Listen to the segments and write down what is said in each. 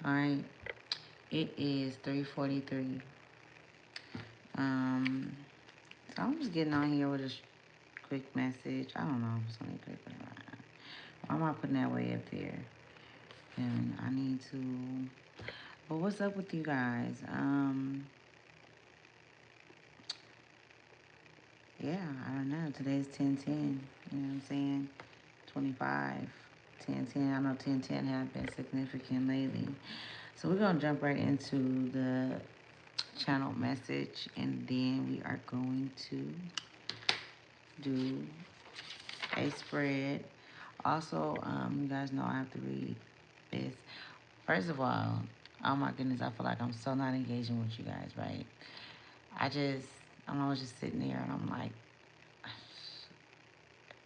Alright. It is 3:43. Um, so I'm just getting on here with a quick message. I don't know if it's gonna click it right. Why am I putting that way up there? And I need to. But what's up with you guys? Yeah, I don't know. Today's 10/10. You know what I'm saying? 25. 10/10. I know 10/10 have been significant lately. So we're gonna jump right into the channel message, and then we are going to do a spread. Also, you guys know I have to read this. First of all, oh my goodness, I feel like I'm so not engaging with you guys, right? I'm always just sitting there and I'm like,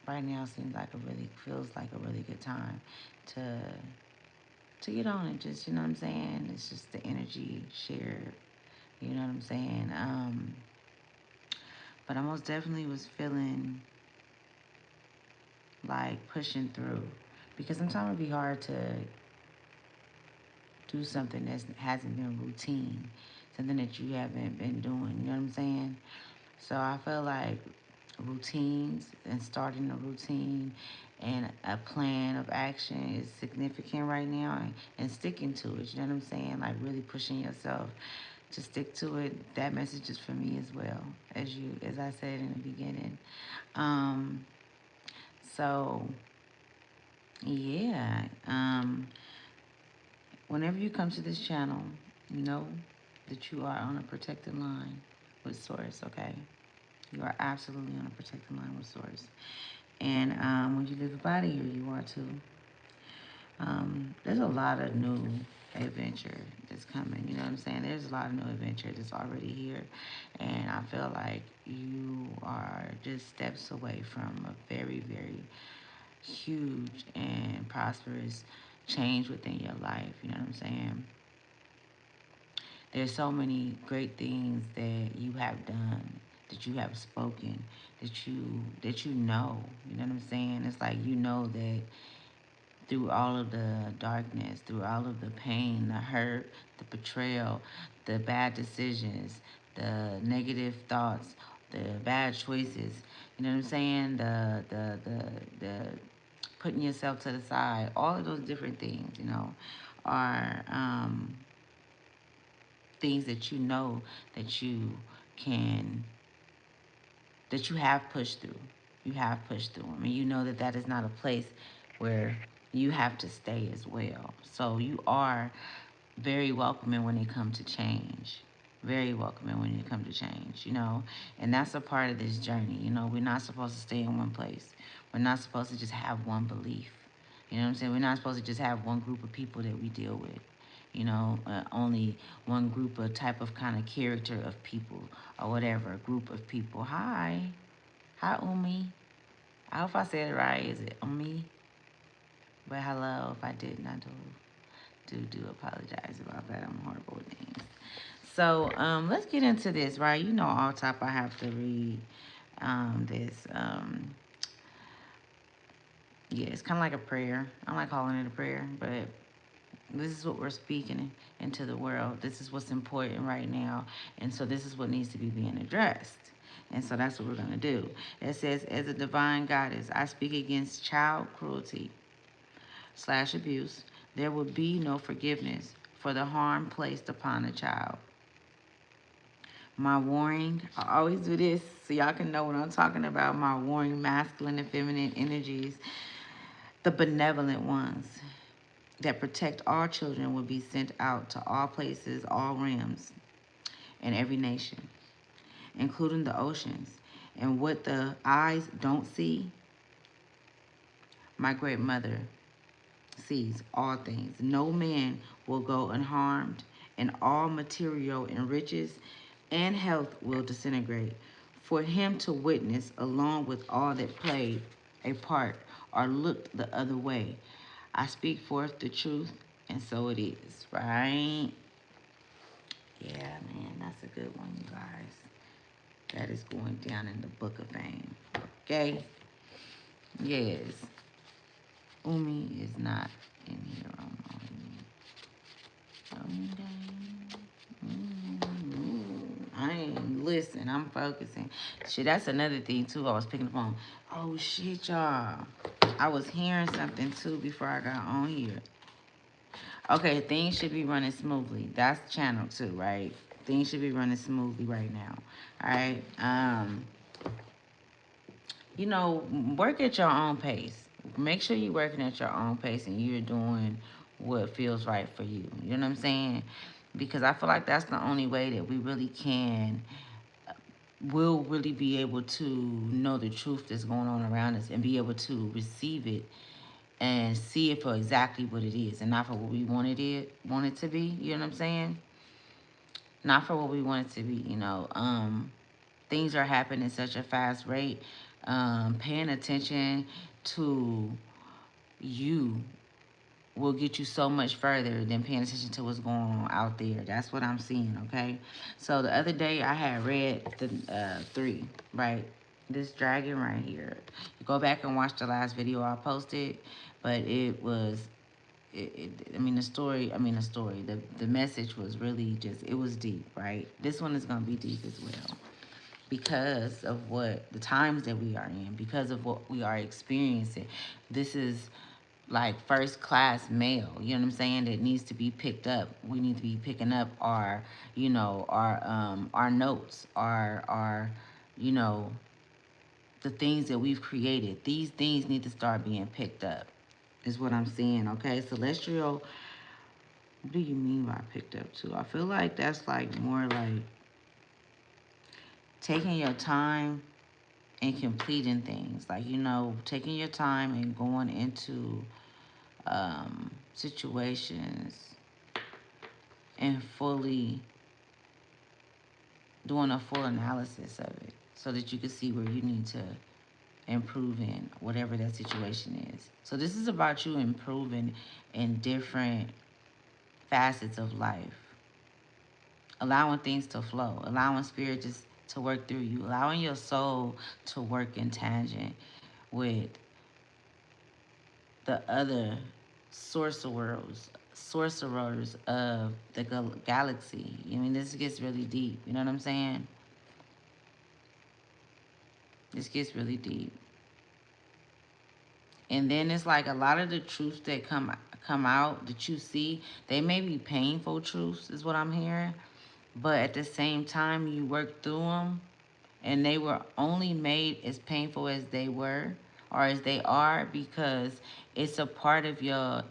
right now feels like a really good time to get on it. Just, you know what I'm saying? It's just the energy shared. You know what I'm saying? But I most definitely was feeling like pushing through, because sometimes it'd be hard to do something that hasn't been routine, something that you haven't been doing. You know what I'm saying? So I feel like routines and starting a routine and a plan of action is significant right now, and sticking to it. You know what I'm saying? Like really pushing yourself to stick to it. That message is for me as well, as I said in the beginning. Um, so yeah. Whenever you come to this channel, know that you are on a protected line with Source, okay? You are absolutely on a protected line with Source. And when you live up out of here, you are too. There's a lot of new adventure that's coming. You know what I'm saying? There's a lot of new adventure that's already here. And I feel like you are just steps away from a very, very huge and prosperous change within your life. You know what I'm saying? There's so many great things that you have done, that you have spoken, that you know. You know what I'm saying? It's like you know that through all of the darkness, through all of the pain, the hurt, the betrayal, the bad decisions, the negative thoughts, the bad choices. You know what I'm saying? The putting yourself to the side. All of those different things, are things that you know that you can, that you have pushed through. You have pushed through them. And you know that that is not a place where you have to stay as well. So you are very welcoming when it comes to change. Very welcoming when it comes to change, And that's a part of this journey. We're not supposed to stay in one place. We're not supposed to just have one belief. You know what I'm saying? We're not supposed to just have one group of people that we deal with. Only one group of type of kind of character of people or whatever, a group of people. Hi, Umi. I hope I said it right. Is it Umi? But hello, if I didn't, I do apologize about that. I'm horrible with names. So let's get into this, right? All top I have to read this. Yeah, it's kind of like a prayer. I don't like calling it a prayer, but this is what we're speaking into the world. This is what's important right now. And so this is what needs to be being addressed. And so that's what we're going to do. It says, as a divine goddess, I speak against child cruelty / abuse. There will be no forgiveness for the harm placed upon a child. My warring, I always do this so y'all can know what I'm talking about. My warring masculine and feminine energies, the benevolent ones that protect all children, will be sent out to all places, all realms, and every nation, including the oceans. And what the eyes don't see, my great mother sees all things. No man will go unharmed, and all material and riches and health will disintegrate. For him to witness, along with all that played a part or looked the other way, I speak forth the truth, and so it is, right? Yeah, man, that's a good one, you guys. That is going down in the book of fame. Okay? Yes. Umi is not in here on me. listen, I'm focusing. Shit, that's another thing too. I was picking up on. Oh shit, y'all. I was hearing something too before I got on here. Okay, things should be running smoothly. That's channel 2, right? Things should be running smoothly right now. All right. Work at your own pace. Make sure you're working at your own pace and you're doing what feels right for you. You know what I'm saying? Because I feel like that's the only way that we really will really be able to know the truth that's going on around us and be able to receive it and see it for exactly what it is and not for what we want it to be. You know what I'm saying? Not for what we want it to be. Things are happening at such a fast rate. Paying attention to you will get you so much further than paying attention to what's going on out there. That's what I'm seeing, okay? So the other day I had read the 3, right? This dragon right here. Go back and watch the last video I posted, but it was the message was really just, it was deep, right? This one is going to be deep as well because of what the times that we are in, because of what we are experiencing. This is like first class mail, you know what I'm saying, that needs to be picked up. We need to be picking up our notes, our you know, the things that we've created. These things need to start being picked up, is what I'm saying, okay? Celestial, what do you mean by picked up too? I feel like that's like more like taking your time and completing things. Like, taking your time and going into situations and fully doing a full analysis of it so that you can see where you need to improve in whatever that situation is. So this is about you improving in different facets of life, allowing things to flow, allowing spirit just to work through you, allowing your soul to work in tangent with the other sorcerers of the galaxy. I mean, this gets really deep. You know what I'm saying? This gets really deep. And then it's like a lot of the truths that come out that you see, they may be painful truths, is what I'm hearing. But at the same time, you work through them, and they were only made as painful as they were or as they are because it's a part of your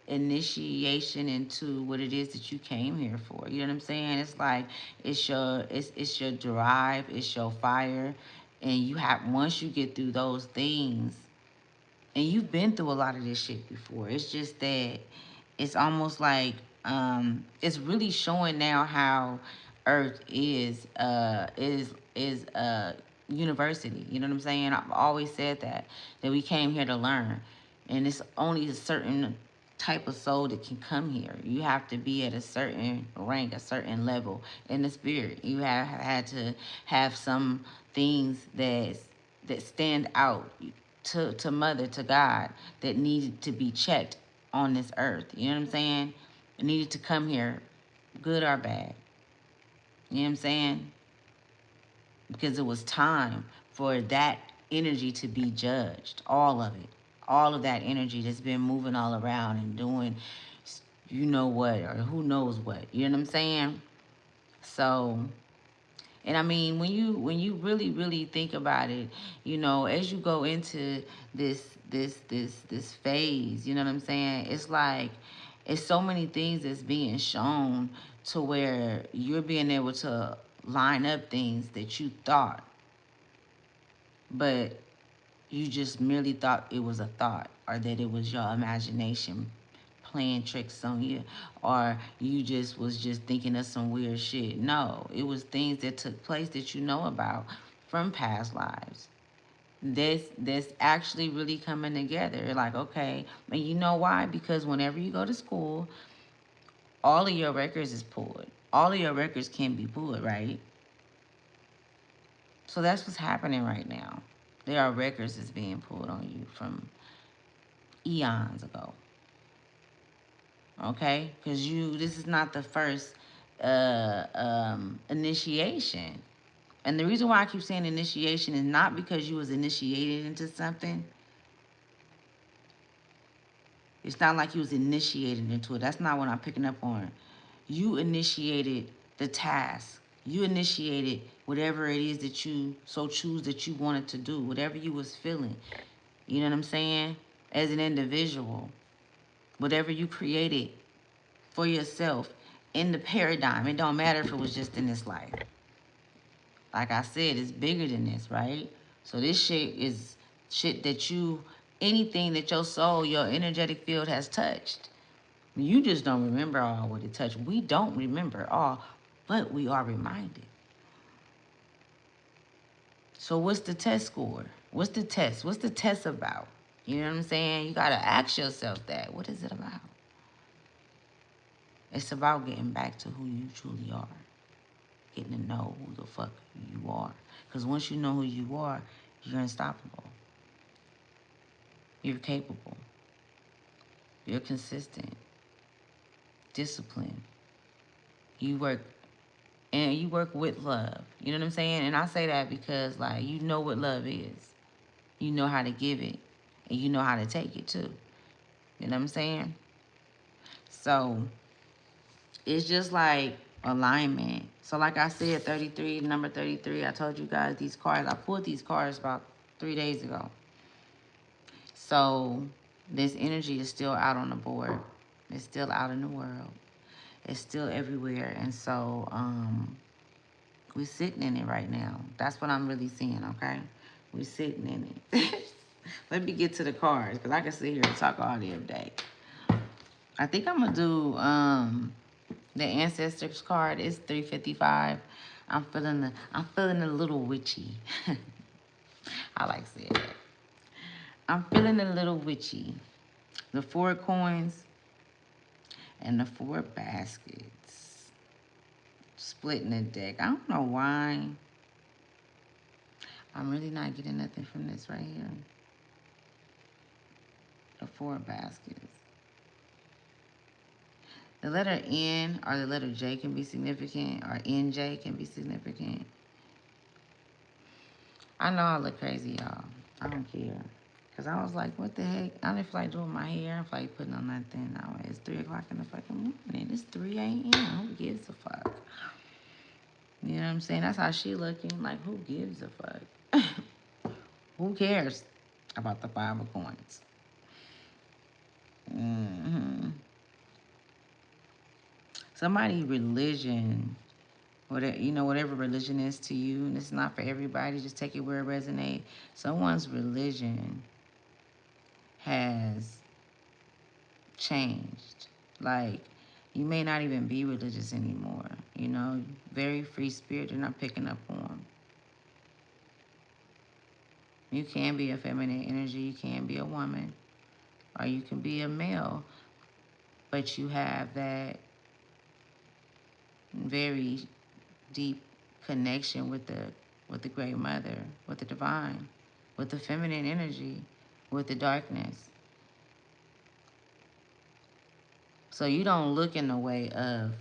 initiation into what it is that you came here for. You know what I'm saying? It's like it's your drive, it's your fire, and you have, once you get through those things, and you've been through a lot of this shit before. It's just that it's almost like it's really showing now how Earth is university. You know what I'm saying? I've always said that we came here to learn, and it's only a certain type of soul that can come here. You have to be at a certain rank, a certain level in the spirit. You have had to have some things that stand out to mother, to God, that needed to be checked on this earth. You know what I'm saying? It needed to come here, good or bad. You know what I'm saying? Because it was time for that energy to be judged. All of it. All of that energy that's been moving all around and doing you know what or who knows what. You know what I'm saying? So, and I mean, when you really really think about it, as you go into this phase, you know what I'm saying? It's like it's so many things that's being shown to where you're being able to line up things that you thought, but you just merely thought it was a thought or that it was your imagination playing tricks on you, or you just thinking of some weird shit. No, it was things that took place that you know about from past lives. This actually really coming together. Like, okay, and you know why? Because whenever you go to school, all of your records is pulled. All of your records can be pulled, right? So that's what's happening right now. There are records that's being pulled on you from eons ago. Okay, because this is not the first initiation. And the reason why I keep saying initiation is not because you was initiated into something. It's not like you was initiated into it. That's not what I'm picking up on. You initiated the task. You initiated whatever it is that you so choose that you wanted to do, whatever you was feeling. You know what I'm saying? As an individual, whatever you created for yourself in the paradigm. It don't matter if it was just in this life. Like I said, it's bigger than this, right? So this shit is shit that you, anything that your soul, your energetic field has touched. You just don't remember all what it touched. We don't remember all, but we are reminded. So what's the test score? What's the test? What's the test about? You know what I'm saying? You got to ask yourself that. What is it about? It's about getting back to who you truly are. Getting to know who the fuck you are. Because once you know who you are, you're unstoppable. You're capable. You're consistent. Disciplined. You work with love. You know what I'm saying? And I say that because, like, you know what love is. You know how to give it. And you know how to take it, too. You know what I'm saying? So, it's just like alignment. So, like I said, 33, number 33, I told you guys these cards. I pulled these cards about 3 days ago. So, this energy is still out on the board. It's still out in the world. It's still everywhere. And so, we're sitting in it right now. That's what I'm really seeing, okay? We're sitting in it. Let me get to the cards, because I can sit here and talk all damn day. I think I'm going to do the Ancestors card. It's 355. I'm feeling a little witchy. I like saying that. I'm feeling a little witchy. The 4 coins and the 4 baskets. Splitting the deck. I don't know why. I'm really not getting nothing from this right here. The 4 baskets. The letter N or the letter J can be significant, or NJ can be significant. I know I look crazy, y'all. I don't care. Because I was like, what the heck? I don't feel like doing my hair. I feel like putting on nothing. Now it's 3 o'clock in the fucking morning. It's 3 a.m. Who gives a fuck? You know what I'm saying? That's how she looking. Like, who gives a fuck? Who cares about the 5 of coins? Somebody religion, whatever, you know, whatever religion is to you, and it's not for everybody, just take it where it resonates. Someone's religion has changed. Like, you may not even be religious anymore, you know, very free spirit, you're not picking up on. You can be a feminine energy, you can be a woman, or you can be a male, but you have that very deep connection with the great mother, with the divine, with the feminine energy, with the darkness. So you don't look in the way of,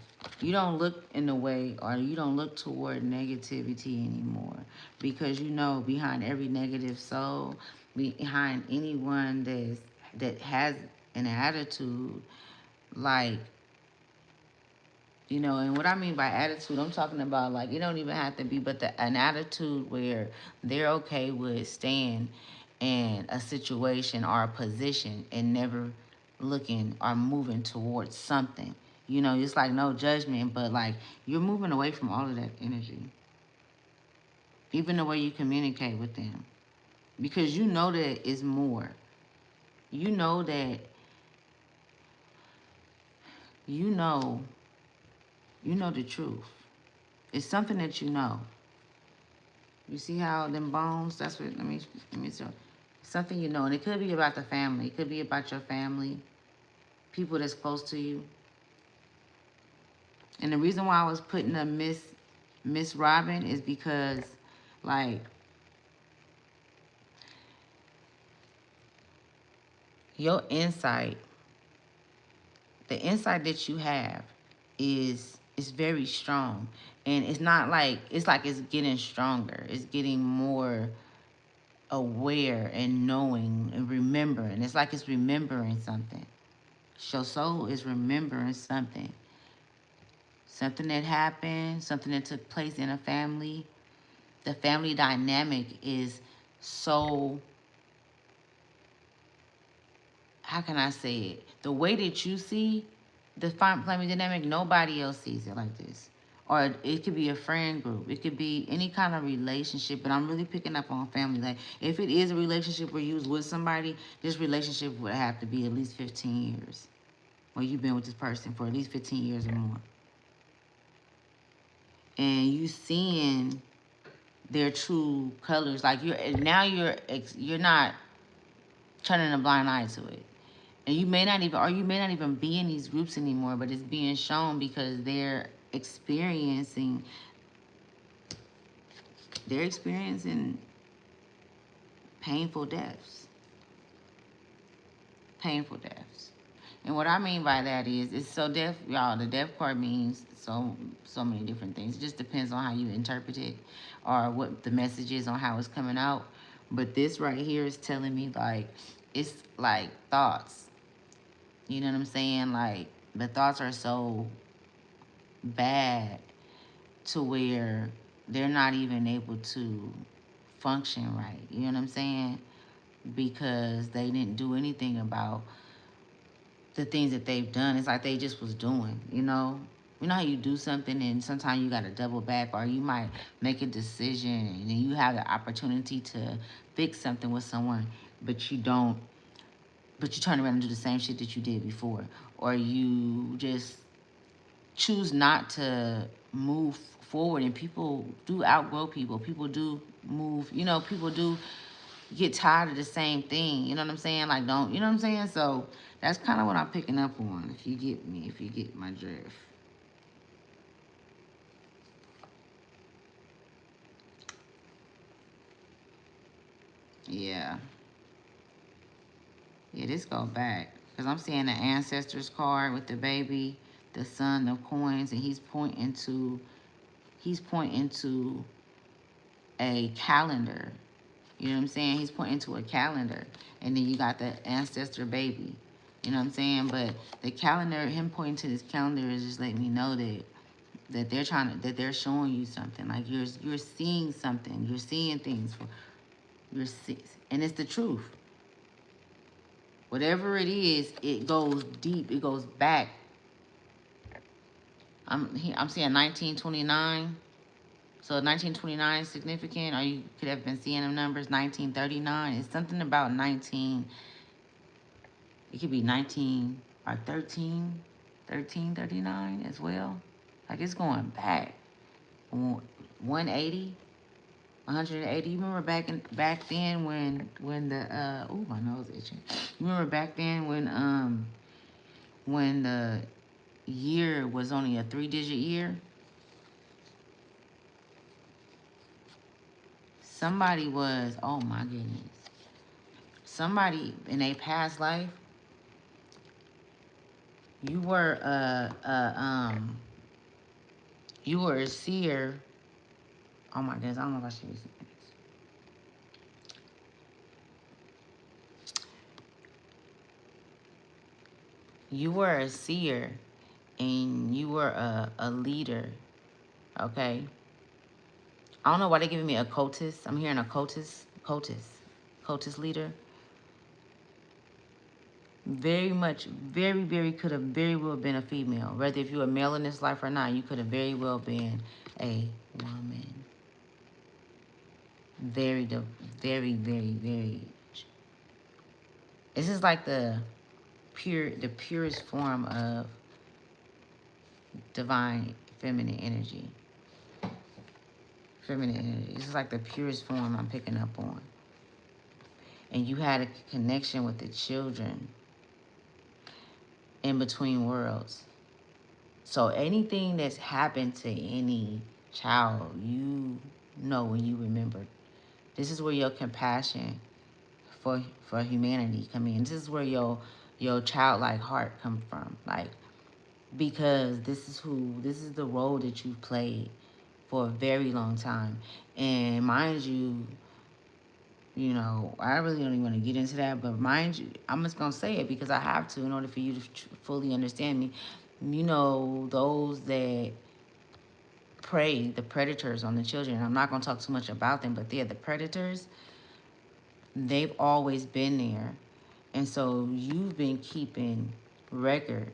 you don't look in the way, or you don't look toward negativity anymore, because you know behind every negative soul, behind anyone that has an attitude, like, you know, and what I mean by attitude, I'm talking about, like, it don't even have to be, but an attitude where they're okay with staying in a situation or a position and never looking or moving towards something. You know, it's like no judgment, but like you're moving away from all of that energy. Even the way you communicate with them. Because you know that it's more. You know that, you know the truth. It's something that you know. You see how them bones, that's what, let me show. Something you know, and it could be about the family. It could be about your family, people that's close to you. And the reason why I was putting a Miss Robin is because, like, your insight, the insight that you have is It's very strong. And it's not like, it's like it's getting stronger. It's getting more aware and knowing and remembering. It's like it's remembering something. Your soul is remembering something. Something that happened, something that took place in a family. The family dynamic is so, how can I say it? The way that you see the family dynamic, nobody else sees it like this. Or it could be a friend group. It could be any kind of relationship, but I'm really picking up on family. Like, if it is a relationship where you was with somebody, this relationship would have to be at least 15 years. Or you've been with this person for at least 15 years or more. And you seeing their true colors. Like, you're not turning a blind eye to it. And you may not even, or you may not even be in these groups anymore, but it's being shown because they're experiencing painful deaths. Painful deaths. And what I mean by that is, it's so deaf, y'all. The deaf card means so many different things. It just depends on how you interpret it, or what the message is on how it's coming out. But this right here is telling me, like, it's like thoughts. You know what I'm saying? Like, the thoughts are so bad to where they're not even able to function right. You know what I'm saying? Because they didn't do anything about the things that they've done. It's like they just was doing, you know? You know how you do something and sometimes you got to double back, or you might make a decision and then you have the opportunity to fix something with someone, but you don't, but you turn around and do the same shit that you did before. Or you just choose not to move forward. And people do outgrow people. People do move, you know, people do get tired of the same thing. You know what I'm saying? Like, don't, you know what I'm saying? So that's kind of what I'm picking up on, if you get me, if you get my drift. Yeah. Yeah, this go back. Because I'm seeing the ancestors card with the baby, the son of coins, and he's pointing to a calendar. You know what I'm saying? He's pointing to a calendar. And then you got the ancestor baby. You know what I'm saying? But the calendar, him pointing to this calendar is just letting me know that they're showing you something. Like, you're seeing something. You're seeing things. And it's the truth. Whatever it is, it goes deep. It goes back. I'm seeing 1929. So 1929 is significant, or you could have been seeing them numbers. 1939. It's something about 19. It could be 19 or 1339 as well. Like, it's going back. 180, 180. You remember back then when the oh, my nose itching. You remember back then when the year was only a 3-digit year? Somebody was, oh my goodness. Somebody in a past life, you were a seer. Oh my goodness, I don't know if I should be saying this. You were a seer and you were a leader, okay? I don't know why they're giving me a cultist. I'm hearing a cultist leader. Very much, very, very could have very well been a female. Whether if you're a male in this life or not, you could have very well been a woman. Very, very, very, very. This is like the purest form of divine feminine energy. Feminine energy. This is like the purest form I'm picking up on. And you had a connection with the children in between worlds. So anything that's happened to any child, you know when you remember. This is where your compassion for humanity come in. This is where your childlike heart come from. Like, because this is the role that you've played for a very long time. And mind you, you know, I really don't even want to get into that, but mind you, I'm just going to say it because I have to in order for you to fully understand me. You know, those that prey, the predators on the children, I'm not going to talk too much about them, but they're the predators. They've always been there. And so you've been keeping record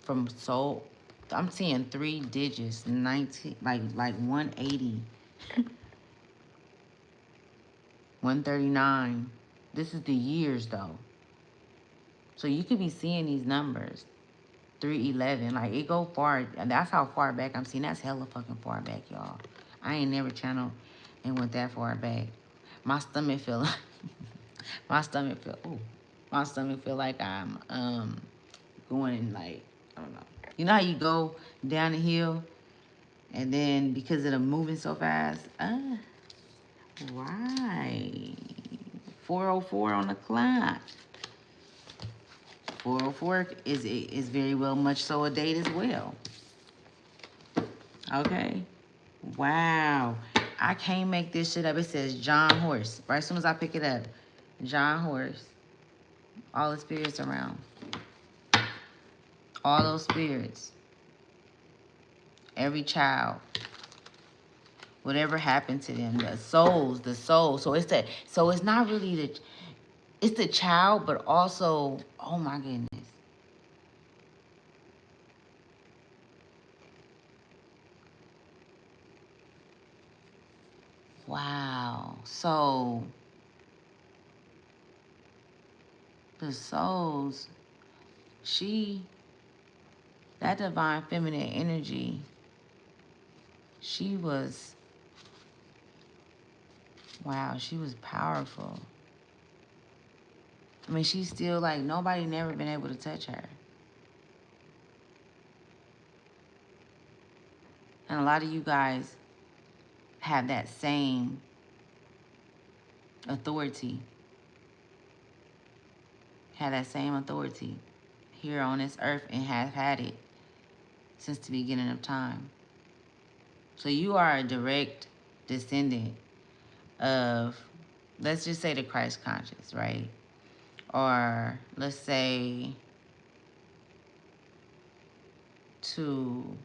from so I'm seeing 3 digits, 19, like 180, 139. This is the years though. So you could be seeing these numbers. 311. Like it go far, and that's how far back I'm seeing. That's hella fucking far back, y'all. I ain't never channeled and went that far back. My stomach feel like my stomach feel like I'm going like, I don't know. You know how you go down the hill and then because of the moving so fast, right. 404 on the clock. 404 is very well much so a date as well. Okay. Wow. I can't make this shit up. It says John Horse. Right as soon as I pick it up. John Horse. All the spirits around. All those spirits. Every child. Whatever happened to them. The souls. So it's not really it's the child, but also, oh my goodness. Wow. So the souls, that divine feminine energy, she was, wow, she was powerful. I mean, she's still like, nobody never been able to touch her. And a lot of you guys have that same authority. Have that same authority here on this earth and have had it since the beginning of time. So you are a direct descendant of, let's just say the Christ conscious, right? Or let's say to,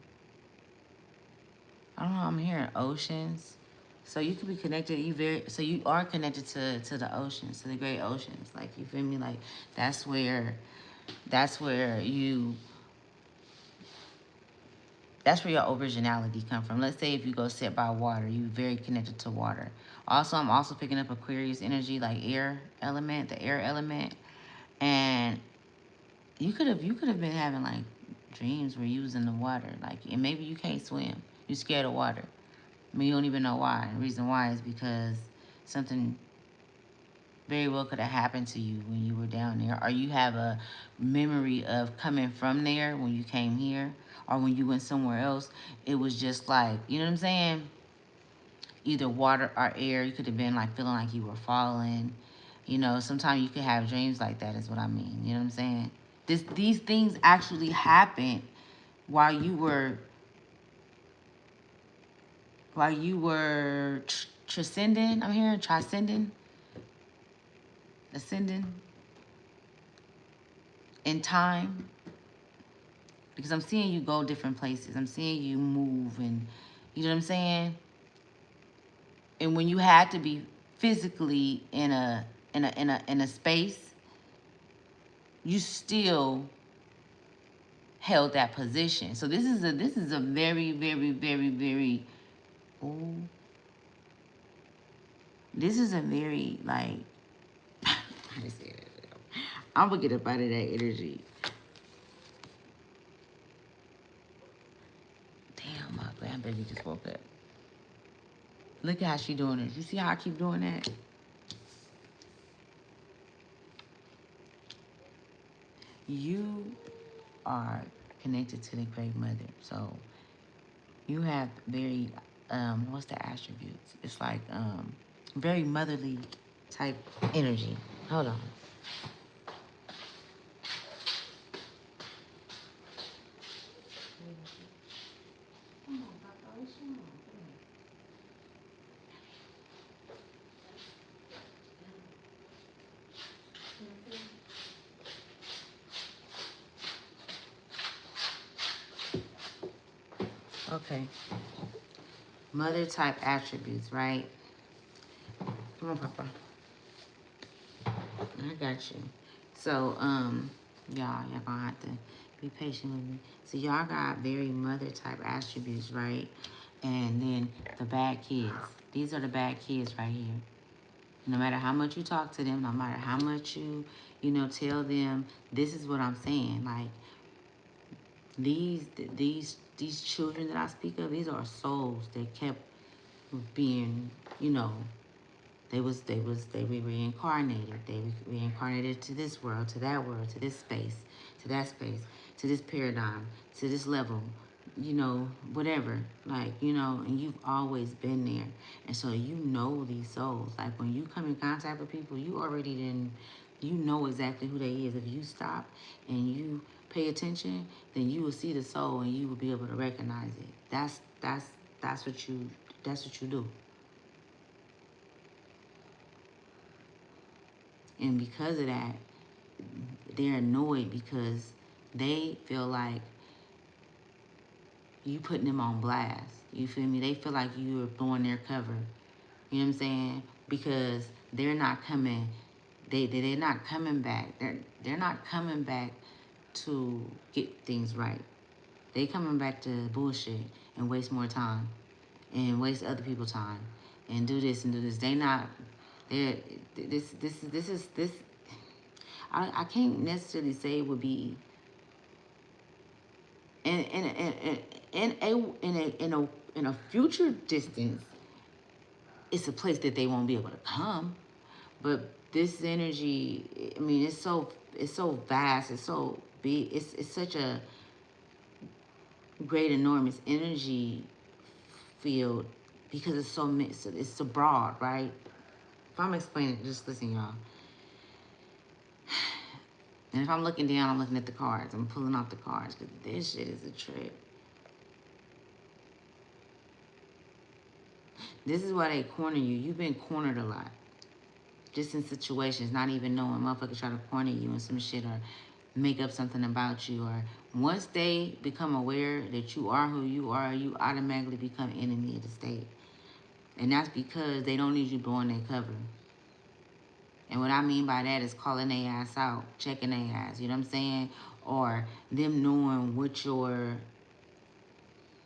I don't know, I'm hearing oceans. So you could be connected, so you are connected to the oceans, to the great oceans. Like, you feel me? Like, that's where your originality come from. Let's say if you go sit by water, you very connected to water. Also, I'm also picking up Aquarius energy, like air element, the air element. And you could have been having like dreams where you was in the water, like, and maybe you can't swim. You scared of water. I mean, you don't even know why. The reason why is because something very well could have happened to you when you were down there, or you have a memory of coming from there when you came here, or when you went somewhere else. It was just like, you know what I'm saying? Either water or air. You could have been like feeling like you were falling. You know, sometimes you could have dreams like that, is what I mean. You know what I'm saying? These things actually happened while you were transcending. I'm hearing transcending, ascending in time, because I'm seeing you go different places. I'm seeing you move, and you know what I'm saying. And when you had to be physically in a space, you still held that position. So this is a very, very, very, very, oh, this is a very, like, I just said it. I'm gonna get up out of that energy. Damn, my grandbaby just woke up. Look at how she doing it. You see how I keep doing that? You are connected to the Great Mother. So you have very, what's the attributes? It's like very motherly type energy. Hold on. Okay. Mother type attributes, right? Come on, Papa. I got you. So, y'all gonna have to be patient with me. So y'all got very mother type attributes, right? And then the bad kids. These are the bad kids right here. No matter how much you talk to them, no matter how much you tell them, this is what I'm saying. Like these children that I speak of, these are souls that kept being, they were reincarnated. They were reincarnated to this world, to that world, to this space, to that space, to this paradigm, to this level, whatever. Like, and you've always been there. And so you know these souls. Like when you come in contact with people, you already you know exactly who they is. If you stop and you pay attention, then you will see the soul and you will be able to recognize it. That's what you do. And because of that, they're annoyed because they feel like you putting them on blast. You feel me? They feel like you're blowing their cover. You know what I'm saying? Because they're not coming. They're not coming back. They're not coming back to get things right. They coming back to bullshit and waste more time and waste other people's time and do this and do this. They not. They're this. I can't necessarily say it would be in a future distance. It's a place that they won't be able to come. But this energy, I mean, it's so vast. It's so big. It's such a great, enormous energy field because it's so broad, right? If I'm explaining it, just listen, y'all. And if I'm looking down, I'm looking at the cards. I'm pulling off the cards because this shit is a trip. This is why they corner you. You've been cornered a lot. Just in situations, not even knowing. Motherfuckers try to corner you in some shit or make up something about you. Or once they become aware that you are who you are, you automatically become enemy of the state. And that's because they don't need you blowing their cover. And what I mean by that is calling their ass out, checking their ass, you know what I'm saying? Or them knowing what your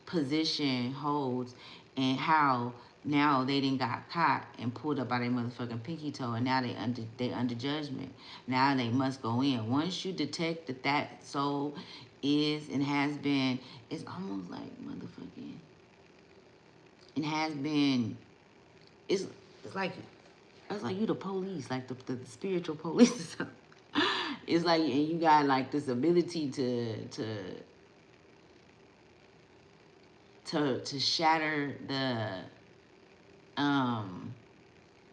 position holds and how now they didn't got caught and pulled up by their motherfucking pinky toe and now they under judgment. Now they must go in. Once you detect that soul is and has been, it's almost like motherfucking, it has been, it's like, it's like you the police, like the spiritual police or something. It's like, and you got like this ability to shatter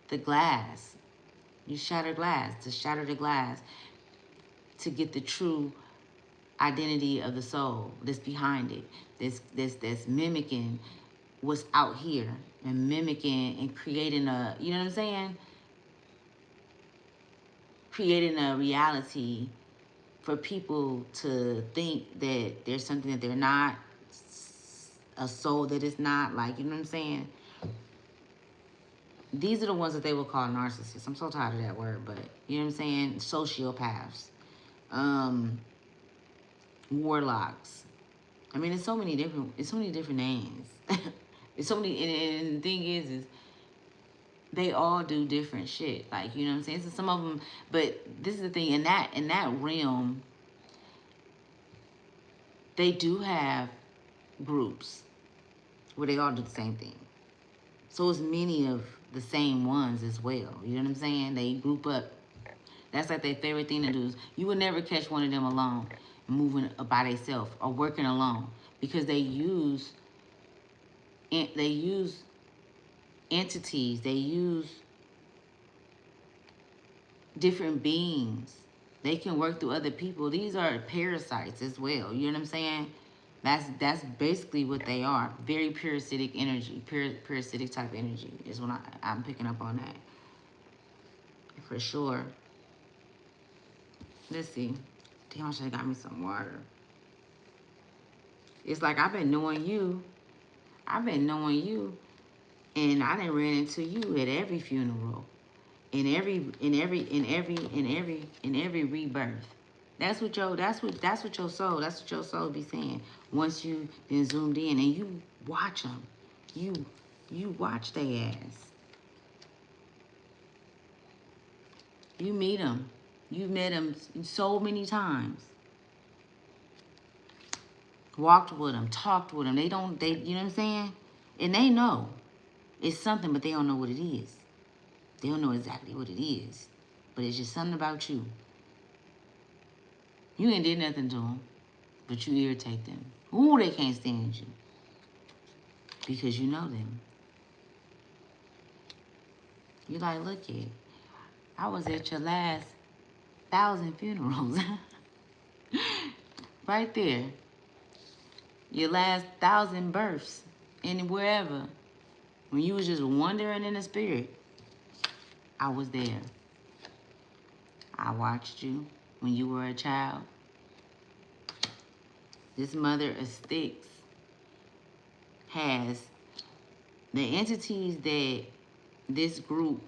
the glass. You shatter glass, to shatter the glass, to get the true identity of the soul that's behind it. That's mimicking what's out here and mimicking and creating a, you know what I'm saying? Creating a reality for people to think that there's something that they're not, a soul that is not, like, you know what I'm saying? These are the ones that they will call narcissists. I'm so tired of that word, but you know what I'm saying? Sociopaths, warlocks. I mean, it's so many different names. It's so many, and the thing is they all do different shit. Like, you know what I'm saying? So some of them, but this is the thing, in that realm, they do have groups where they all do the same thing. So it's many of the same ones as well. You know what I'm saying? They group up. That's like their favorite thing to do. You would never catch one of them alone, moving by themselves or working alone, because they use entities. They use different beings. They can work through other people. These are parasites as well. You know what I'm saying? That's basically what they are. Very parasitic energy. Parasitic type energy is what I'm picking up on that. For sure. Let's see. Damn, I should have got me some water. It's like I've been knowing you I've been knowing you, and I done ran into you at every funeral, in every rebirth. That's what your soul be saying. Once you then zoomed in and you watch them, you you watch their ass. You meet them. You met them so many times. Walked with them, talked with them. You know what I'm saying? And they know it's something, but they don't know what it is. They don't know exactly what it is. But it's just something about you. You ain't did nothing to them, but you irritate them. Ooh, they can't stand you because you know them. You like, look it. I was at your last 1,000 funerals. Right there. Your last 1,000 births. And wherever. When you was just wandering in the spirit, I was there. I watched you when you were a child. This mother of sticks has the entities that this group,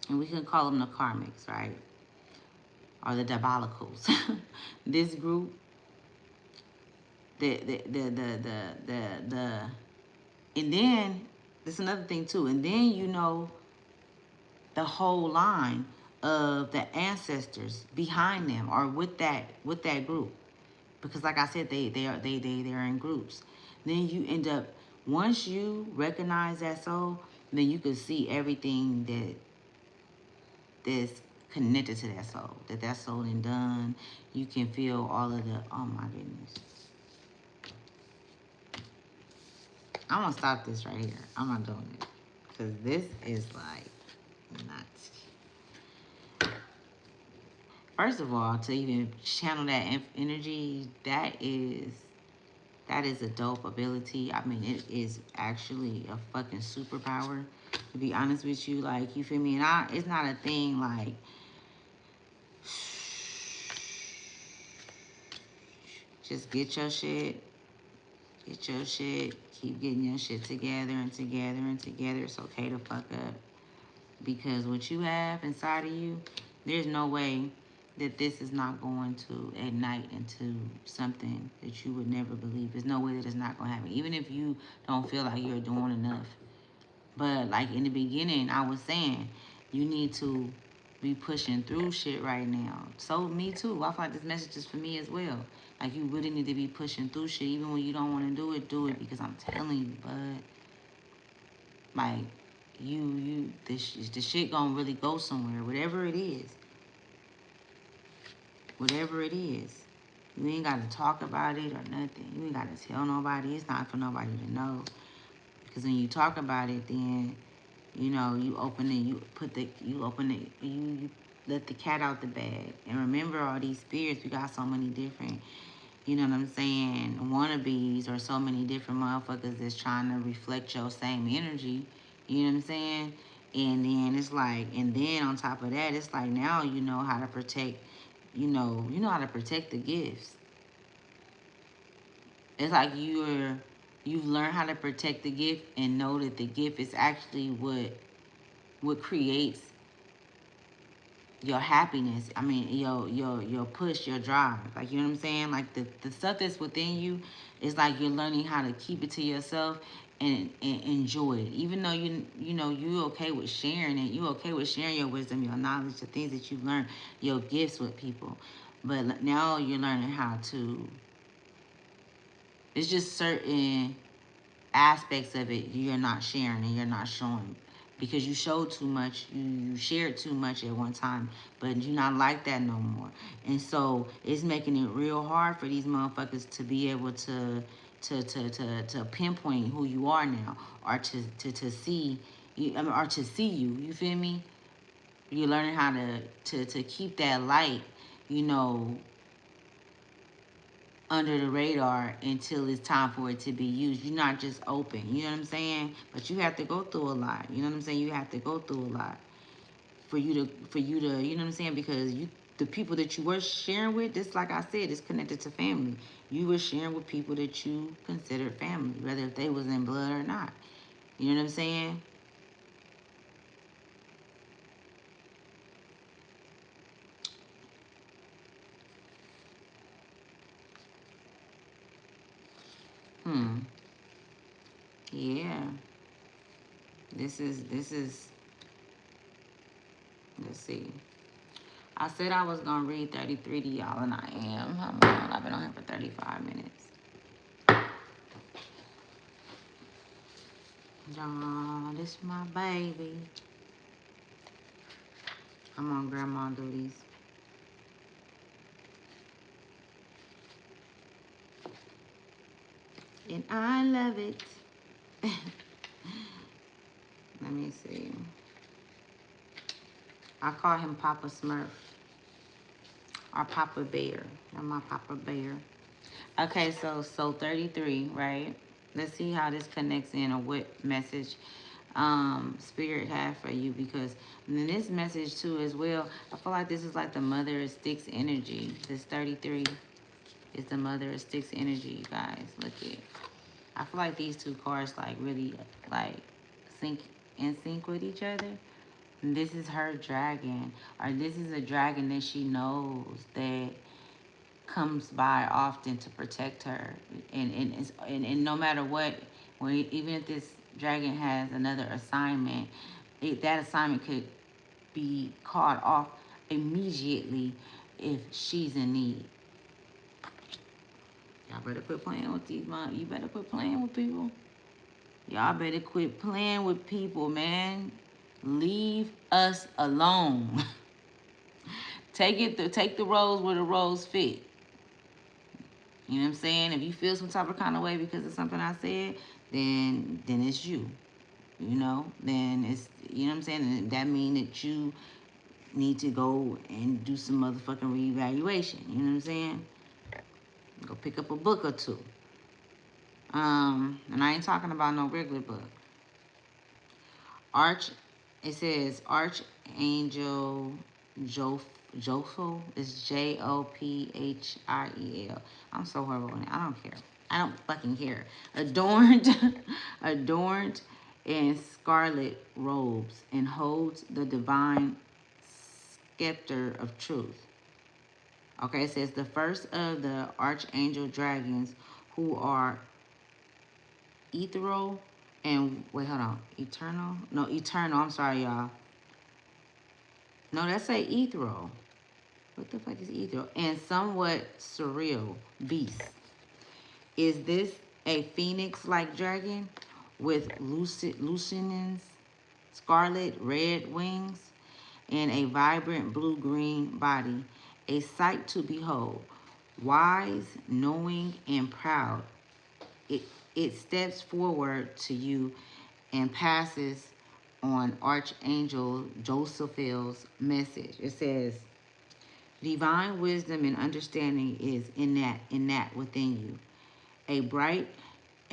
and we can call them the karmics, right? Or the diabolicals. This group, and then there's another thing too. And then you know the whole line of the ancestors behind them or with that group. Because like I said, they're in groups. Then you end up, once you recognize that soul, then you can see everything that's connected to that soul. That soul and done. You can feel all of the, oh my goodness. I'm gonna stop this right here. I'm not doing it. Because this is like nuts. First of all, to even channel that energy, that is a dope ability. I mean, it is actually a fucking superpower. To be honest with you, like, you feel me? And it's not a thing like, just get your shit. Get your shit. Keep getting your shit together and together and together. It's okay to fuck up. Because what you have inside of you, there's no way that this is not going to ignite into something that you would never believe. There's no way that it's not going to happen. Even if you don't feel like you're doing enough. But like in the beginning, I was saying, you need to be pushing through shit right now. So me too. I feel like this message is for me as well. Like, you really need to be pushing through shit. Even when you don't want to do it because I'm telling you, bud. Like, the shit gonna really go somewhere. Whatever it is. Whatever it is. You ain't got to talk about it or nothing. You ain't got to tell nobody. It's not for nobody to know. Because when you talk about it, then, you know, you let the cat out the bag. And remember, all these spirits, we got so many different, you know what I'm saying, wannabes, or so many different motherfuckers that's trying to reflect your same energy. You know what I'm saying? And then it's like, and then on top of that, it's like, now you know how to protect, you know how to protect the gifts. It's like you've learned how to protect the gift and know that the gift is actually what creates your happiness. I mean, your push, your drive. Like, you know what I'm saying? Like, the stuff that's within you is like you're learning how to keep it to yourself and enjoy it. Even though you okay with sharing it. You okay with sharing your wisdom, your knowledge, the things that you've learned, your gifts with people. But now you're learning how to, it's just certain aspects of it you're not sharing and you're not showing. Because you showed too much, you shared too much at one time, but you're not like that no more. And so it's making it real hard for these motherfuckers to be able to pinpoint who you are now, or to see you, or to see you. You feel me? You're learning how to keep that light, you know, under the radar until it's time for it to be used. You're not just open, you know what I'm saying? But you have to go through a lot, you know what I'm saying? You have to go through a lot for you to, you know what I'm saying? Because the people that you were sharing with, just like I said, it's connected to family. You were sharing with people that you considered family, whether if they was in blood or not. You know what I'm saying? Yeah. This is let's see. I said I was gonna read 33 to y'all, and I am. Hold on, I've been on here for 35 minutes. Y'all, this is my baby. I'm on grandma duties. And I love it. Let me see. I call him Papa Smurf. Or Papa Bear. I'm my Papa Bear. Okay, so 33, right? Let's see how this connects in, or what message Spirit have for you, because in this message too as well, I feel like this is like the Mother of Sticks energy. This 33 is the Mother of Sticks energy, you guys. Look at it. I feel like these two cards like really like sync with each other. And this is her dragon, or this is a dragon that she knows that comes by often to protect her, and no matter what, when even if this dragon has another assignment, that assignment could be called off immediately if she's in need. Y'all better quit playing with these mom. You better quit playing with people. Y'all better quit playing with people, man. Leave us alone. Take the roles where the roles fit. You know what I'm saying? If you feel some type of kind of way because of something I said, then it's you. You know? Then it's, you know what I'm saying? And that means that you need to go and do some motherfucking reevaluation. You know what I'm saying? Go pick up a book or two. And I ain't talking about no regular book. It says Archangel Jophiel is Jophiel. I'm so horrible in it. I don't care. I don't fucking care. Adorned in scarlet robes, and holds the divine scepter of truth. Okay, it says the first of the archangel dragons, who are ethereal and wait, hold on, eternal? No, eternal. I'm sorry, y'all. No, that's say ethereal. What the fuck is ethereal? And somewhat surreal beast. Is this a phoenix-like dragon with luminous scarlet red wings and a vibrant blue-green body? A sight to behold. Wise, knowing, and proud. It steps forward to you and passes on Archangel Jophiel's message. It says, divine wisdom and understanding is innate within you. A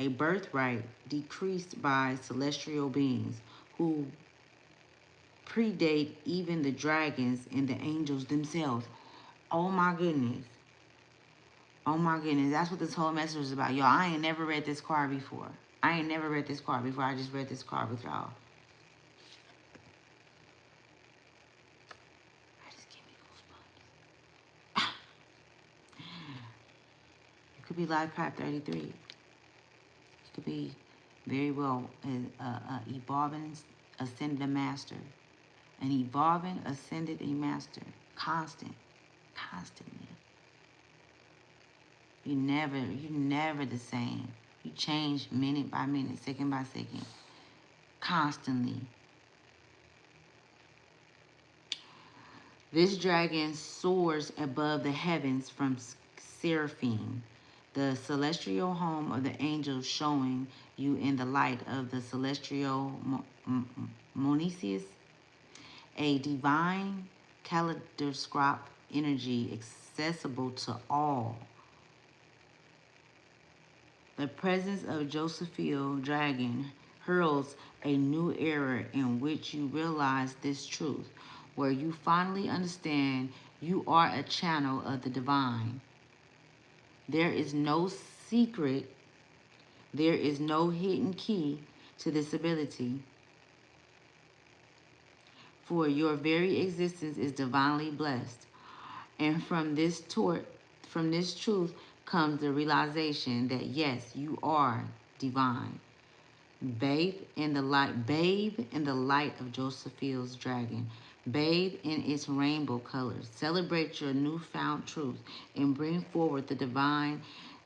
birthright decreased by celestial beings who predate even the dragons and the angels themselves. Oh my goodness. Oh my goodness. That's what this whole message is about. Y'all, I ain't never read this card before. I just read this card with y'all. It could be Life Path 33. It could be very well evolving, ascended master. An evolving, ascended master. Constantly. You're never the same. You change minute by minute, second by second. Constantly. This dragon soars above the heavens from Seraphim, the celestial home of the angels, showing you in the light of the celestial Monesis, a divine kaleidoscope energy accessible to all. The presence of Jophiel dragon heralds a new era in which you realize this truth, where you finally understand You are a channel of the divine. There is no secret, there is no hidden key to this ability, for your very existence is divinely blessed. And from this truth comes the realization that yes, you are divine. Bathe in the light of Joseph Field's dragon. Bathe in its rainbow colors. Celebrate your newfound truth and bring forward the divine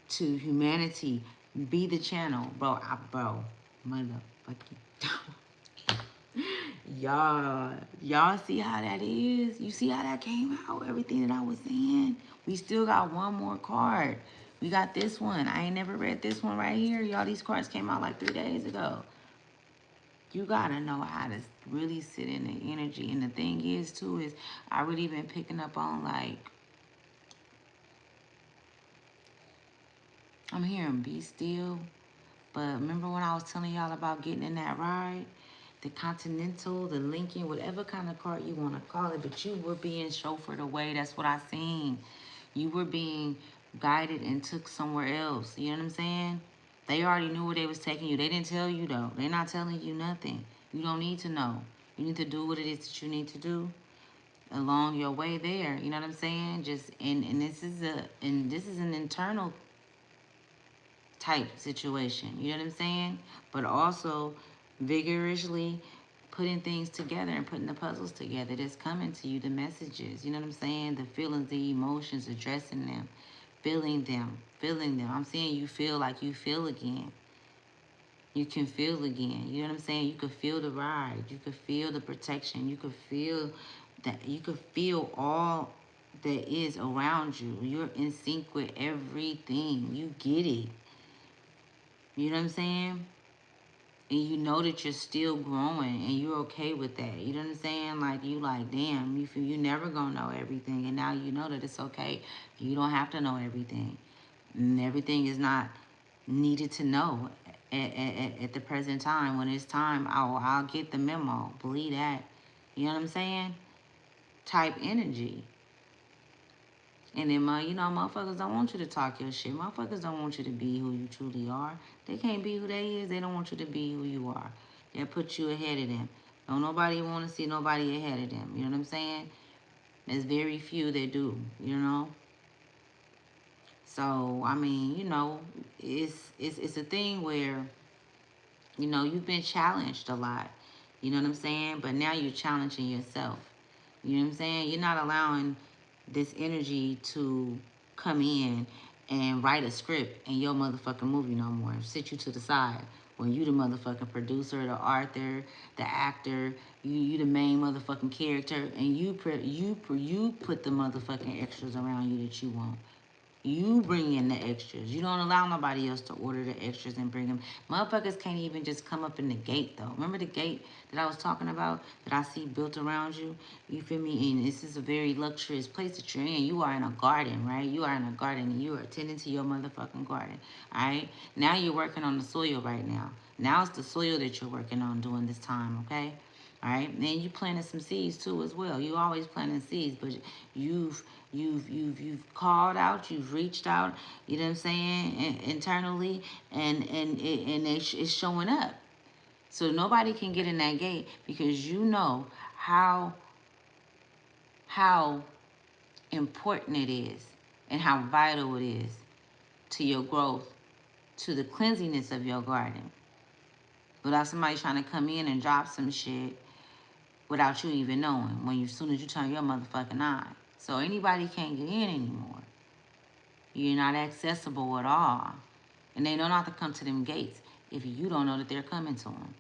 to humanity. Be the channel, bro, motherfucking. Y'all see how that is? You see how that came out? Everything that I was saying. We still got one more card. We got this one. I ain't never read this one right here. Y'all, these cards came out like 3 days ago. You gotta know how to really sit in the energy. And the thing is, too, is I really been picking up on, like, I'm hearing be still. But remember when I was telling y'all about getting in that ride? The Continental, the Lincoln, whatever kind of car you want to call it, but you were being chauffeured away. That's what I seen. You were being guided and took somewhere else. You know what I'm saying? They already knew where they was taking you. They didn't tell you, though. They're not telling you nothing. You don't need to know. You need to do what it is that you need to do along your way there. You know what I'm saying? Just and this is an internal type situation. You know what I'm saying? But also vigorously putting things together and putting the puzzles together that's coming to you, the messages, you know what I'm saying? The feelings, the emotions, addressing them, feeling them. I'm saying you feel like you feel again. You can feel again. You know what I'm saying? You could feel the ride. You could feel the protection. You could feel that. You could feel all that is around you. You're in sync with everything. You get it. You know what I'm saying? And you know that you're still growing and you're okay with that. You know what I'm saying? Like, you like, damn, you feel you never gonna know everything. And now you know that it's okay. You don't have to know everything. And everything is not needed to know at the present time. When it's time, I'll get the memo. Believe that. You know what I'm saying? Type energy. And then, motherfuckers don't want you to talk your shit. Motherfuckers don't want you to be who you truly are. They can't be who they is. They don't want you to be who you are. They'll put you ahead of them. Don't nobody want to see nobody ahead of them. You know what I'm saying? There's very few that do, you know? So, I mean, it's a thing where, you've been challenged a lot. You know what I'm saying? But now you're challenging yourself. You know what I'm saying? You're not allowing this energy to come in and write a script in your motherfucking movie no more. Sit you to the side when you the motherfucking producer, the author, the actor, you the main motherfucking character, and you put the motherfucking extras around you that you want. You bring in the extras. You don't allow nobody else to order the extras and bring them. Motherfuckers can't even just come up in the gate, though. Remember the gate that I was talking about that I see built around you? You feel me? And this is a very luxurious place that you're in. You are in a garden, right? You are in a garden and you are tending to your motherfucking garden, all right? Now you're working on the soil right now. Now it's the soil that you're working on during this time, okay? All right, and you planted some seeds too as well. You always planting seeds, but you've called out, you've reached out. You know what I'm saying? Internally, and it's showing up. So nobody can get in that gate because you know how important it is and how vital it is to your growth, to the cleanliness of your garden. Without somebody trying to come in and drop some shit without you even knowing as soon as you turn your motherfucking eye. So anybody can't get in anymore. You're not accessible at all. And they know not to come to them gates if you don't know that they're coming to them.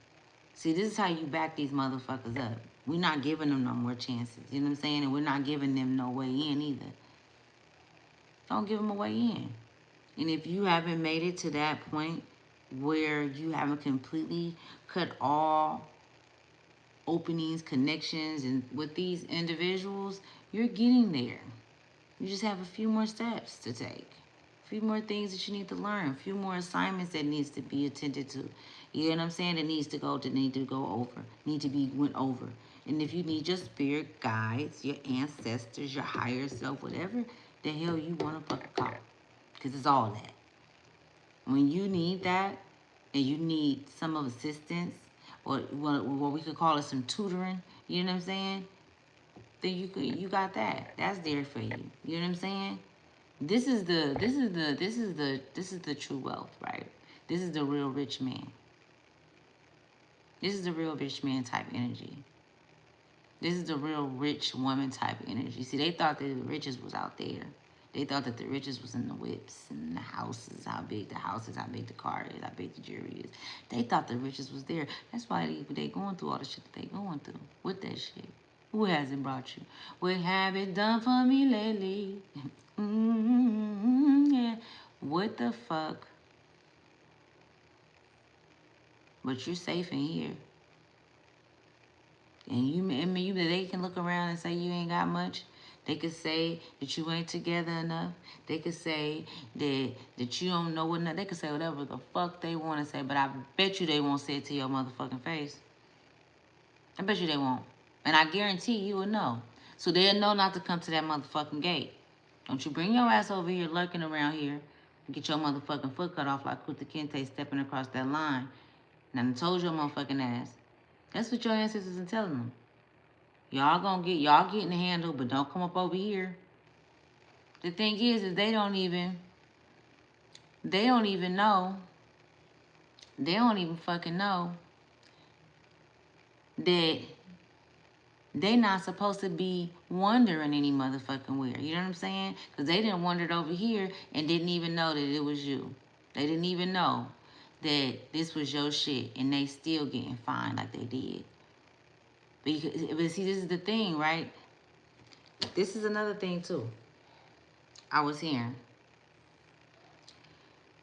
See, this is how you back these motherfuckers up. We're not giving them no more chances. You know what I'm saying? And we're not giving them no way in either. Don't give them a way in. And if you haven't made it to that point where you haven't completely cut all openings, connections, and with these individuals, you're getting there. You just have a few more steps to take, a few more things that you need to learn, a few more assignments that needs to be attended to. You know what I'm saying? That need to be went over. And if you need your spirit guides, your ancestors, your higher self, whatever the hell you want to fucking call, because it's all that. When you need that, and you need some of assistance, or what we could call it some tutoring, you know what I'm saying? Then you got that. That's there for you. You know what I'm saying? This is the true wealth, right? This is the real rich man. This is the real rich man type energy. This is the real rich woman type energy. See, they thought that the riches was out there. They thought that the riches was in the whips and the houses, how big the house is, how big the car is, how big the jewelry is. They thought the riches was there. That's why they going through all the shit that they going through with that shit. Who hasn't brought you? What have it done for me lately? Yeah. What the fuck? But you're safe in here. And they can look around and say you ain't got much. They could say that you ain't together enough. They could say that you don't know what enough. They could say whatever the fuck they want to say, but I bet you they won't say it to your motherfucking face. I bet you they won't. And I guarantee you will know. So they'll know not to come to that motherfucking gate. Don't you bring your ass over here lurking around here and get your motherfucking foot cut off like Kuta Kinte stepping across that line. And I told your motherfucking ass. That's what your ancestors are telling them. Y'all getting the handle, but don't come up over here. The thing is they don't even know. They don't even fucking know that they not supposed to be wandering any motherfucking where. You know what I'm saying? Because they didn't wander over here and didn't even know that it was you. They didn't even know that this was your shit, and they still getting fined like they did. But see, this is the thing, right? This is another thing too. I was hearing.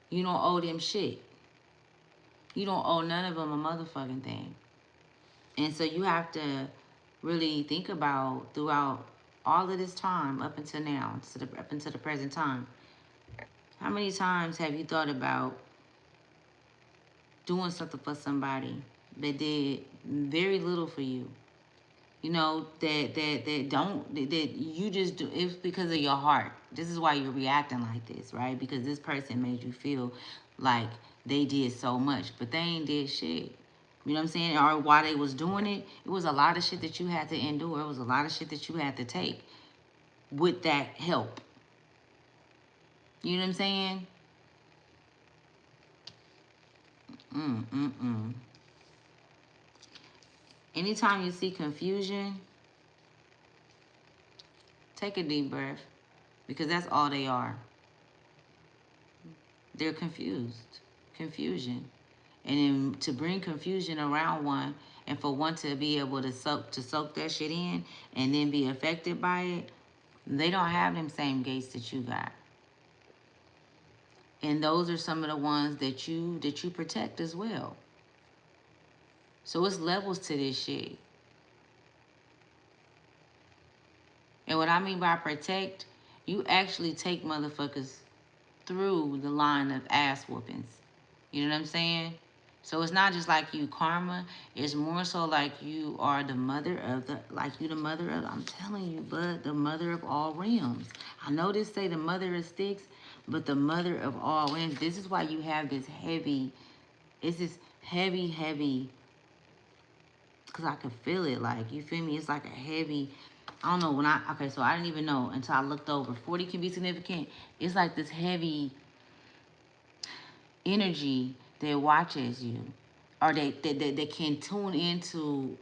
You don't owe them shit. You don't owe none of them a motherfucking thing. And so you have to really think about throughout all of this time up until now, up until the present time, how many times have you thought about doing something for somebody that did very little for you? You know, that you just do, it's because of your heart. This is why you're reacting like this, right? Because this person made you feel like they did so much, but they ain't did shit. You know what I'm saying? Or while they was doing it, it was a lot of shit that you had to endure. It was a lot of shit that you had to take with that help. You know what I'm saying? Anytime you see confusion, take a deep breath, because that's all they are. They're confused. Confusion. And then to bring confusion around one, and for one to be able to soak that shit in and then be affected by it, they don't have them same gates that you got. And those are some of the ones that you protect as well. So it's levels to this shit. And what I mean by protect, you actually take motherfuckers through the line of ass whoopings. You know what I'm saying? So it's not just like you karma. It's more so like you are the mother of I'm telling you, bud, the mother of all realms. I know this say the mother of sticks, but the mother of all realms. This is why you have this heavy, it's this heavy, because I can feel it. Like, you feel me? It's like a heavy, I don't know, so I didn't even know until I looked over. 40 can be significant. It's like this heavy energy that watches you, or that can tune into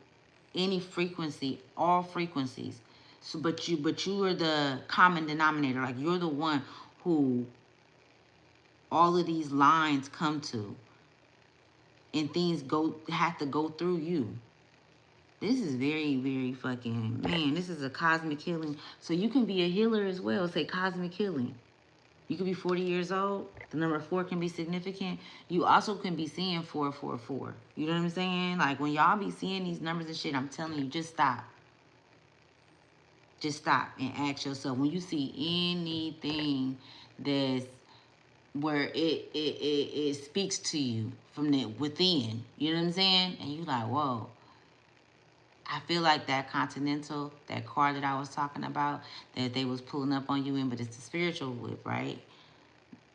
any frequency, all frequencies. So, but you are the common denominator. Like, you're the one who all of these lines come to, and things have to go through you. This is very, very fucking, man, this is a cosmic healing. So you can be a healer as well. Say cosmic healing. You could be 40 years old. The number 4 can be significant. You also can be seeing 444. You know what I'm saying? Like, when y'all be seeing these numbers and shit, I'm telling you, just stop. Just stop and ask yourself, when you see anything that's where it speaks to you from the within, you know what I'm saying? And you like, whoa. I feel like that Continental, that car that I was talking about, that they was pulling up on you in, but it's the spiritual whip, right?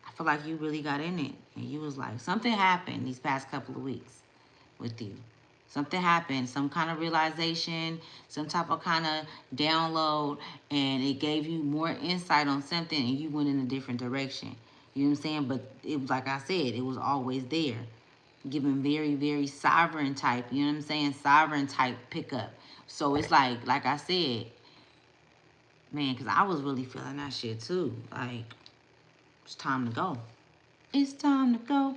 I feel like you really got in it. And you was like, something happened these past couple of weeks with you. Something happened, some kind of realization, some type of kind of download, and it gave you more insight on something, and you went in a different direction. You know what I'm saying? But it was like I said, it was always there. Giving very, very sovereign type, you know what I'm saying? Sovereign type pickup. So it's like I said, man, because I was really feeling that shit too. Like, it's time to go. It's time to go.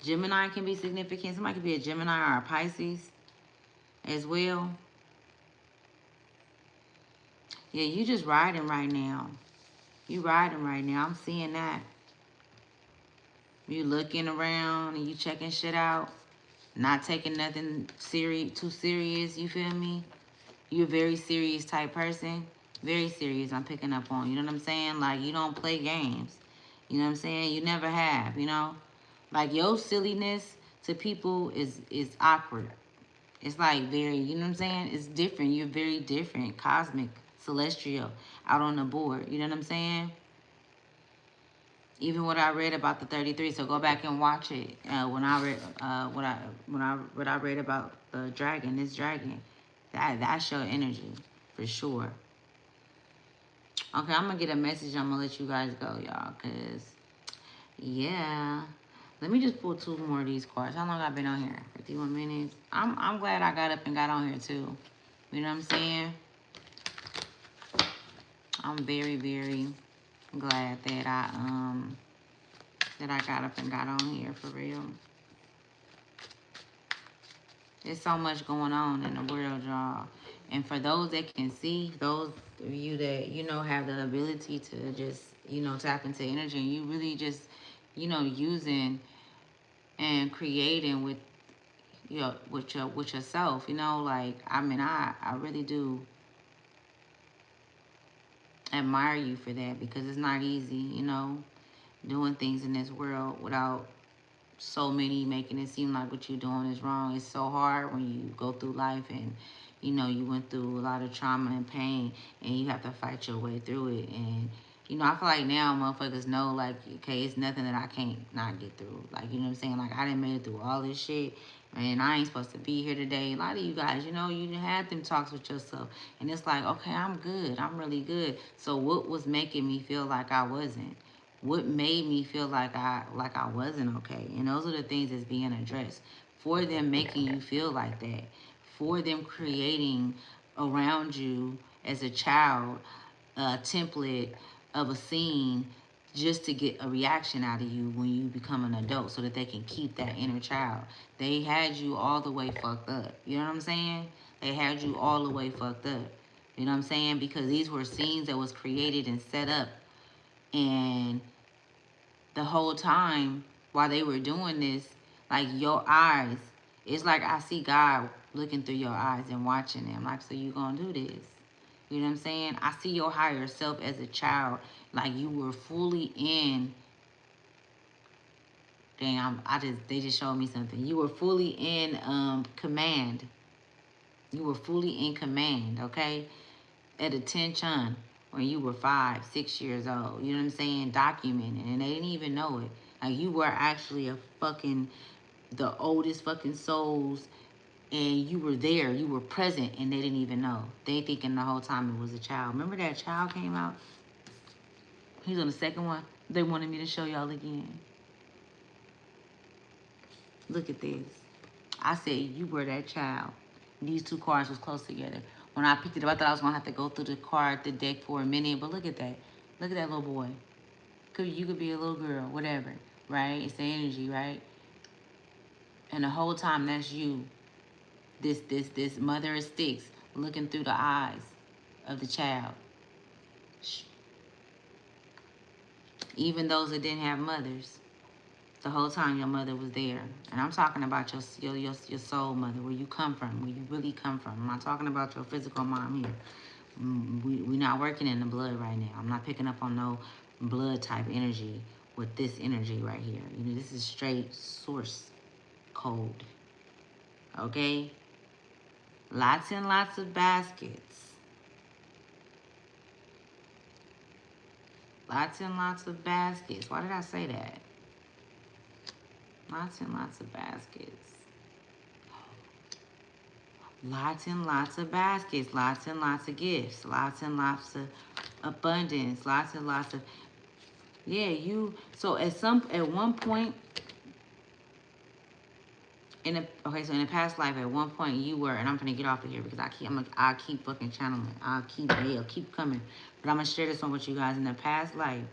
Gemini can be significant. Somebody could be a Gemini or a Pisces as well. Yeah, you just riding right now. You riding right now. I'm seeing that. You looking around and you checking shit out. Not taking nothing too serious. You feel me? You're a very serious type person. Very serious. I'm picking up on. You know what I'm saying? Like, you don't play games. You know what I'm saying? You never have, you know? Like, your silliness to people is awkward. It's like very, you know what I'm saying? It's different. You're very different. Cosmic, celestial, out on the board. You know what I'm saying? Even what I read about the 33. So go back and watch it. When I read what I read about the dragon, this dragon, that's your energy for sure. Okay, I'm gonna get a message. I'm gonna let you guys go, y'all, cause yeah. Let me just pull two more of these cards. How long I've been on here? 51 minutes. I'm glad I got up and got on here too. You know what I'm saying? I'm very, very glad that I got up and got on here for real. There's so much going on in the world, y'all. And for those that can see, those of you that, you know, have the ability to just, you know, tap into energy, and you really just, you know, using and creating with with yourself, you know, like, I mean, I really do admire you for that, because it's not easy, you know, doing things in this world without so many making it seem like what you're doing is wrong. It's so hard when you go through life and, you know, you went through a lot of trauma and pain, and you have to fight your way through it. And, you know, I feel like now motherfuckers know, like, okay, it's nothing that I can't not get through. Like, you know what I'm saying? Like, I done made it through all this shit, and I ain't supposed to be here today. A lot of you guys, you know, you had them talks with yourself, and it's like, okay, I'm good. I'm really good. So what was making me feel like I wasn't? What made me feel like I wasn't okay? And those are the things that's being addressed. For them making you feel like that, for them creating around you as a child a template of a scene just to get a reaction out of you when you become an adult, so that they can keep that inner child. They had you all the way fucked up. You know what I'm saying? They had you all the way fucked up. You know what I'm saying? Because these were scenes that was created and set up, and the whole time while they were doing this, like, your eyes, it's like I see God looking through your eyes and watching them. Like, so you gonna do this? You know what I'm saying? I see your higher self as a child, like you were fully in. Dang, they just showed me something. You were fully in command. You were fully in command, okay? At attention when you were 5, 6 years old. You know what I'm saying? Documented, and they didn't even know it. Like, you were actually the oldest fucking souls, and you were there, you were present, and they didn't even know. They thinking the whole time it was a child. Remember that child came out? He's on the second one. They wanted me to show y'all again. Look at this. I said you were that child. These two cards was close together. When I picked it up, I thought I was gonna have to go through the deck for a minute, but look at that. Look at that little boy. You could be a little girl, whatever, right? It's the energy, right? And the whole time that's you. This mother of sticks looking through the eyes of the child. Even those that didn't have mothers, the whole time your mother was there. And I'm talking about your soul mother, where you come from, where you really come from. I'm not talking about your physical mom here. We're not working in the blood right now. I'm not picking up on no blood type energy with this energy right here. You know, this is straight source code. Okay? Lots and lots of baskets. Lots and lots of baskets. Why did I say that? Lots and lots of baskets. Lots and lots of baskets. Lots and lots of gifts. Lots and lots of abundance. Lots and lots of... Yeah, you... So at one point... So in a past life, at one point you were, and I'm gonna get off of here because I'll keep fucking channeling. I'll keep coming. But I'm gonna share this one with you guys. In the past life,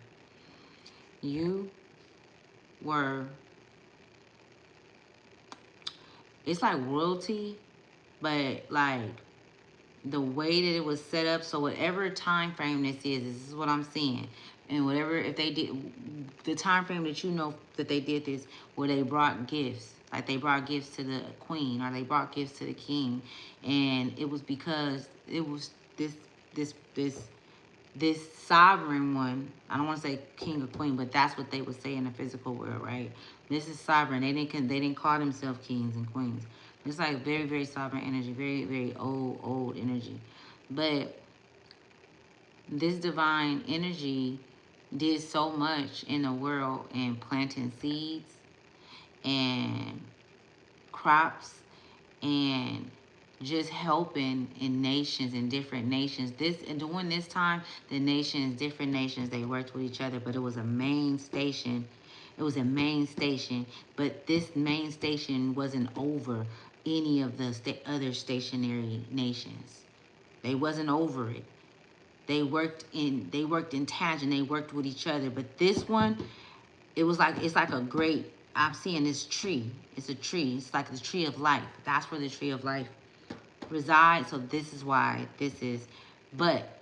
you were... It's like royalty, but like the way that it was set up. So whatever time frame this is what I'm seeing. And whatever, if they did the time frame that you know that they did this, where they brought gifts, like they brought gifts to the queen or they brought gifts to the king, and it was because it was this sovereign one. I don't want to say king or queen, but that's what they would say in the physical world, right? This is sovereign. They didn't call themselves kings and queens. It's like very, very sovereign energy, very, very old energy. But this divine energy did so much in the world in planting seeds and crops and just helping in nations, in different nations. And during this time, different nations, they worked with each other, but it was a main station. It was a main station, but this main station wasn't over any of the other stationary nations. They wasn't over it. They worked in tangent. They worked with each other. But this one, it's like a great... I'm seeing this tree. It's a tree. It's like the tree of life. That's where the tree of life resides. So this is why this is. But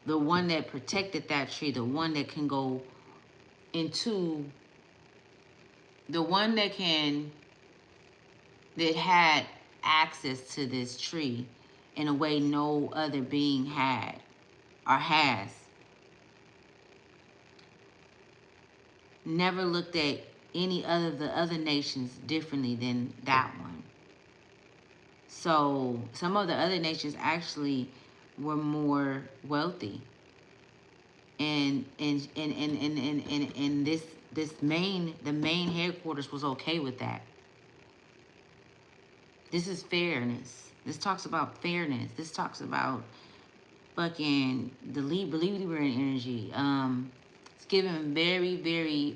the one that protected that tree, the one that can go into, the one that had access to this tree in a way no other being had or has, never looked at any other the other nations differently than that one. So some of the other nations actually were more wealthy, and the main headquarters was okay with that. This is fairness. This talks about fairness. This talks about fucking the Libra energy. It's giving very, very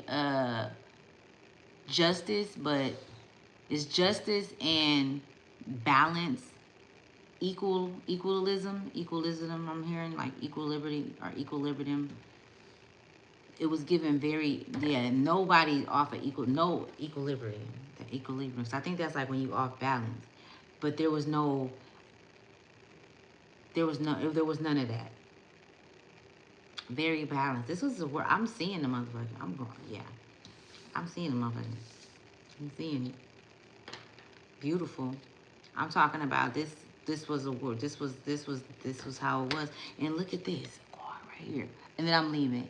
justice, but it's justice and balance, equalism. I'm hearing like equal liberty or equilibrium. It was given very, nobody off of no equilibrium. The equilibrium. So I think that's like when you off balance. But there was none of that. Very balanced. This was the word I'm seeing the motherfucker. I'm seeing the motherfucker. I'm seeing it. Beautiful. I'm talking about this. This was a word. This was how it was. And look at this car right here. And then I'm leaving.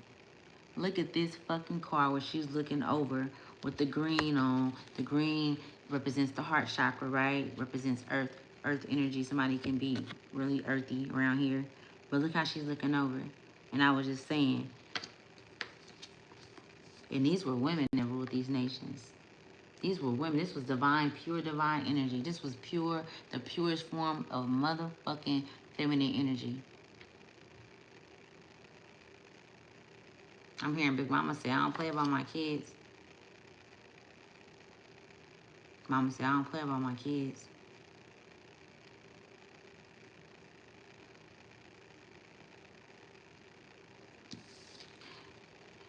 Look at this fucking car where she's looking over with the green on. The green represents the heart chakra, right? Represents earth energy. Somebody can be really earthy around here. But look how she's looking over. And I was just saying, and these were women that ruled these nations. These were women. This was divine, pure divine energy. This was pure, the purest form of motherfucking feminine energy. I'm hearing Big Mama say, I don't play about my kids. Mama said, I don't play about my kids.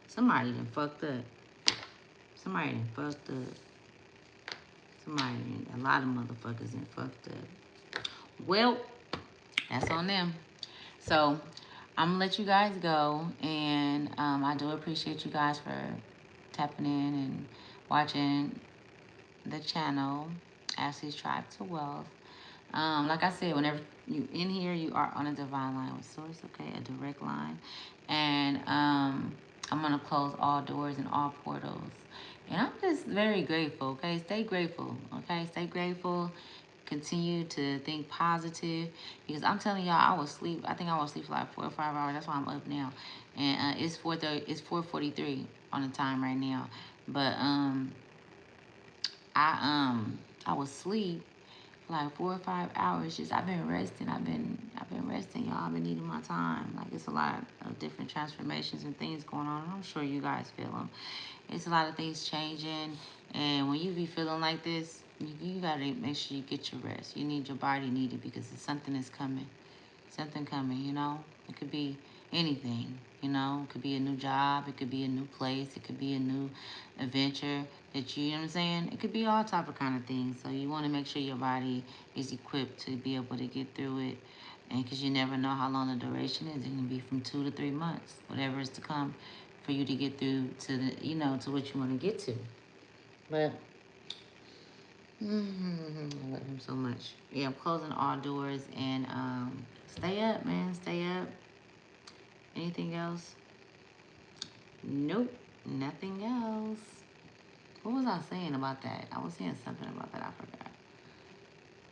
Somebody done fucked up. A lot of motherfuckers done fucked up. Well, that's on them. So, I'm going to let you guys go. And I do appreciate you guys for tapping in and watching the channel, Ashley's Tribe to Wealth. Like I said, whenever you in here, you are on a divine line with source, okay? A direct line. And I'm going to close all doors and all portals. And I'm just very grateful, okay? Stay grateful, okay? Stay grateful. Continue to think positive. Because I'm telling y'all, I was asleep. I think I was asleep for like 4 or 5 hours. That's why I'm up now. And it's 4:30. It's 4:43 on the time right now. But I was asleep like 4 or 5 hours. Just I've been resting. I've been resting, y'all. I've been needing my time. Like it's a lot of different transformations and things going on. I'm sure you guys feel them. It's a lot of things changing, and when you be feeling like this, you gotta make sure you get your rest. You need your body needed because something is coming. Something coming. You know, it could be anything. You know, it could be a new job. It could be a new place. It could be a new adventure that you know what I'm saying. It could be all type of kind of things. So you want to make sure your body is equipped to be able to get through it, and because you never know how long the duration is. It can be from 2 to 3 months, whatever is to come, for you to get through to the to what you want to get to. But I love him so much. Yeah, I'm closing all doors and stay up, man. Stay up. Anything else? Nope. Nothing else. What was I saying about that? I was saying something about that. I forgot.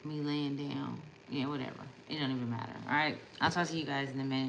Me laying down. Yeah, whatever. It don't even matter. All right. I'll talk to you guys in a minute.